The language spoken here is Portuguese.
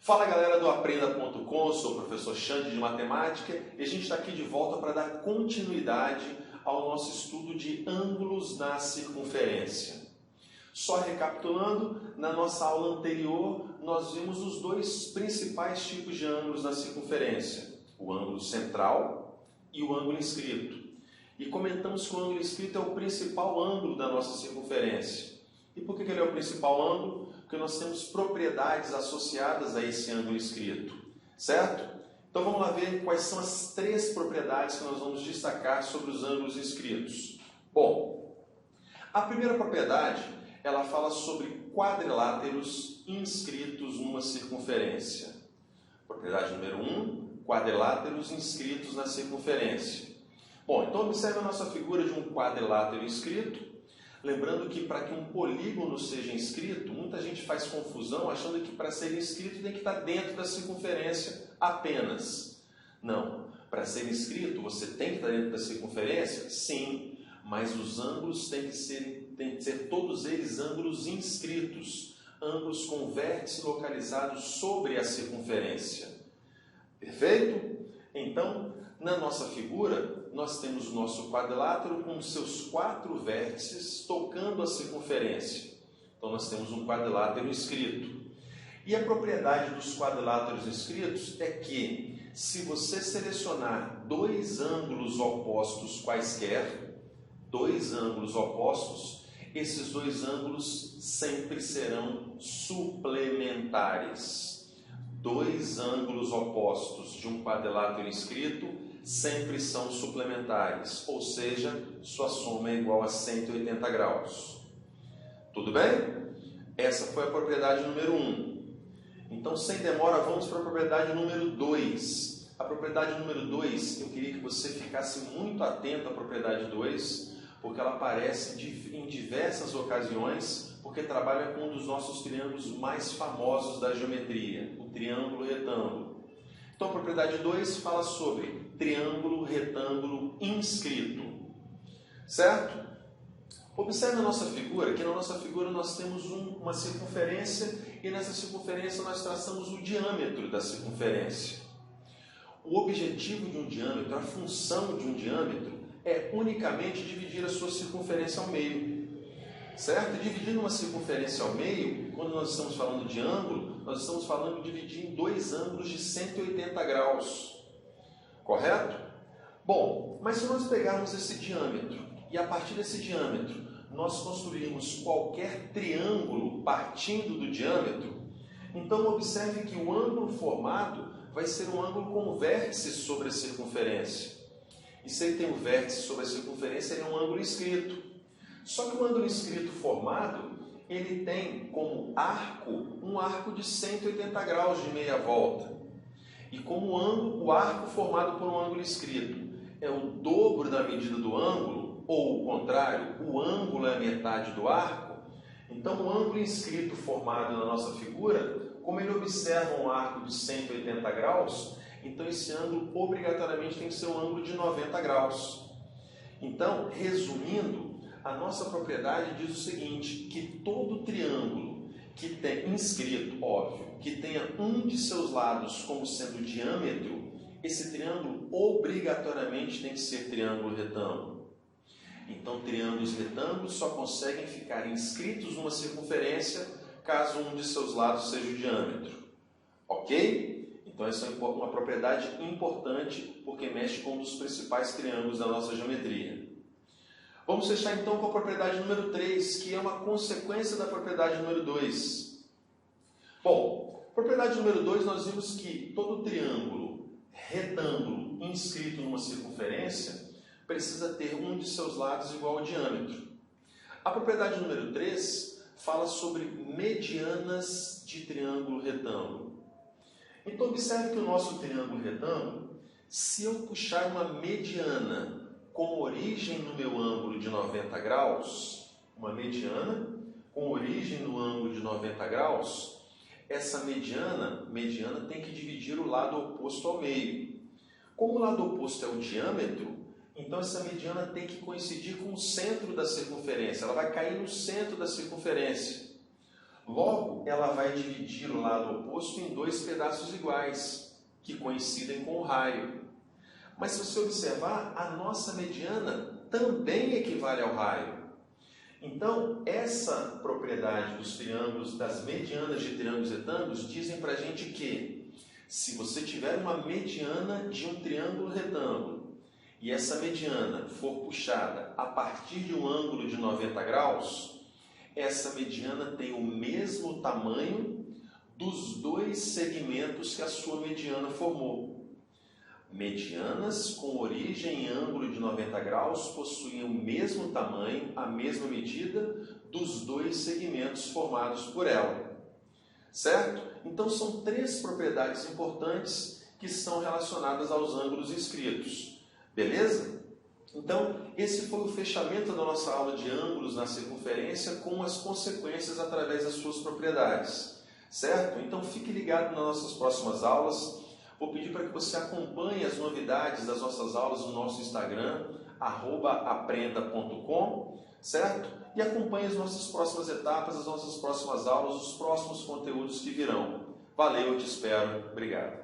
Fala galera do Aprenda.com, sou o professor Xande de Matemática e a gente está aqui de volta para dar continuidade ao nosso estudo de ângulos na circunferência. Só recapitulando, na nossa aula anterior nós vimos os dois principais tipos de ângulos na circunferência, o ângulo central e o ângulo inscrito. E comentamos que o ângulo inscrito é o principal ângulo da nossa circunferência. E por que ele é o principal ângulo? Porque nós temos propriedades associadas a esse ângulo inscrito, certo? Então vamos lá ver quais são as três propriedades que nós vamos destacar sobre os ângulos inscritos. Bom, a primeira propriedade, ela fala sobre quadriláteros inscritos numa circunferência. Propriedade número 1, quadriláteros inscritos na circunferência. Bom, então observe a nossa figura de um quadrilátero inscrito. Lembrando que para que um polígono seja inscrito, muita gente faz confusão achando que para ser inscrito tem que estar dentro da circunferência apenas. Não, para ser inscrito você tem que estar dentro da circunferência? Sim, mas os ângulos têm que ser todos eles ângulos inscritos, ângulos com vértices localizados sobre a circunferência. Perfeito? Então, na nossa figura, nós temos o nosso quadrilátero com seus 4 vértices tocando a circunferência. Então, nós temos um quadrilátero inscrito. E a propriedade dos quadriláteros inscritos é que, se você selecionar dois ângulos opostos quaisquer, esses dois ângulos sempre serão suplementares. Dois ângulos opostos de um quadrilátero inscrito sempre são suplementares, ou seja, sua soma é igual a 180 graus. Tudo bem? Essa foi a propriedade número 1. Então, sem demora, vamos para a propriedade número 2. A propriedade número 2, eu queria que você ficasse muito atento à propriedade 2, porque ela aparece em diversas ocasiões, porque trabalha com um dos nossos triângulos mais famosos da geometria, o triângulo retângulo. Então, a propriedade 2 fala sobre triângulo retângulo inscrito, certo? Observe a nossa figura, que na nossa figura nós temos uma circunferência e nessa circunferência nós traçamos o diâmetro da circunferência. O objetivo de um diâmetro, a função de um diâmetro, é unicamente dividir a sua circunferência ao meio. Certo? Dividindo uma circunferência ao meio, quando nós estamos falando de ângulo, nós estamos falando de dividir em dois ângulos de 180 graus. Correto? Bom, mas se nós pegarmos esse diâmetro e a partir desse diâmetro nós construirmos qualquer triângulo partindo do diâmetro, então observe que o ângulo formado vai ser um ângulo com vértice sobre a circunferência. E se ele tem um vértice sobre a circunferência, ele é um ângulo inscrito. Só que o ângulo inscrito formado, ele tem como arco um arco de 180 graus de meia volta. E como o arco formado por um ângulo inscrito é o dobro da medida do ângulo, ou o contrário, o ângulo é a metade do arco, então o ângulo inscrito formado na nossa figura, como ele observa um arco de 180 graus, então esse ângulo obrigatoriamente tem que ser um ângulo de 90 graus. Então, resumindo, a nossa propriedade diz o seguinte, que todo triângulo que tem inscrito, óbvio, que tenha um de seus lados como sendo diâmetro, esse triângulo obrigatoriamente tem que ser triângulo retângulo. Então, triângulos retângulos só conseguem ficar inscritos numa circunferência caso um de seus lados seja o diâmetro. Ok? Então, essa é uma propriedade importante porque mexe com um dos principais triângulos da nossa geometria. Vamos fechar então com a propriedade número 3, que é uma consequência da propriedade número 2. Bom, propriedade número 2, nós vimos que todo triângulo retângulo inscrito numa circunferência precisa ter um de seus lados igual ao diâmetro. A propriedade número 3 fala sobre medianas de triângulo retângulo. Então, observe que o nosso triângulo retângulo, se eu puxar uma mediana com origem no meu ângulo de 90 graus, uma mediana com origem no ângulo de 90 graus, essa mediana tem que dividir o lado oposto ao meio. Como o lado oposto é o diâmetro, então essa mediana tem que coincidir com o centro da circunferência, ela vai cair no centro da circunferência. Logo, ela vai dividir o lado oposto em dois pedaços iguais, que coincidem com o raio. Mas se você observar, a nossa mediana também equivale ao raio. Então, essa propriedade dos triângulos, das medianas de triângulos retângulos, dizem para a gente que se você tiver uma mediana de um triângulo retângulo e essa mediana for puxada a partir de um ângulo de 90 graus, essa mediana tem o mesmo tamanho dos dois segmentos que a sua mediana formou. Medianas com origem em ângulo de 90 graus possuem o mesmo tamanho, a mesma medida dos dois segmentos formados por ela. Certo? Então são três propriedades importantes que são relacionadas aos ângulos inscritos. Beleza? Então, esse foi o fechamento da nossa aula de ângulos na circunferência com as consequências através das suas propriedades. Certo? Então fique ligado nas nossas próximas aulas. Vou pedir para que você acompanhe as novidades das nossas aulas no nosso Instagram, @aprenda.com, certo? E acompanhe as nossas próximas etapas, as nossas próximas aulas, os próximos conteúdos que virão. Valeu, eu te espero. Obrigado.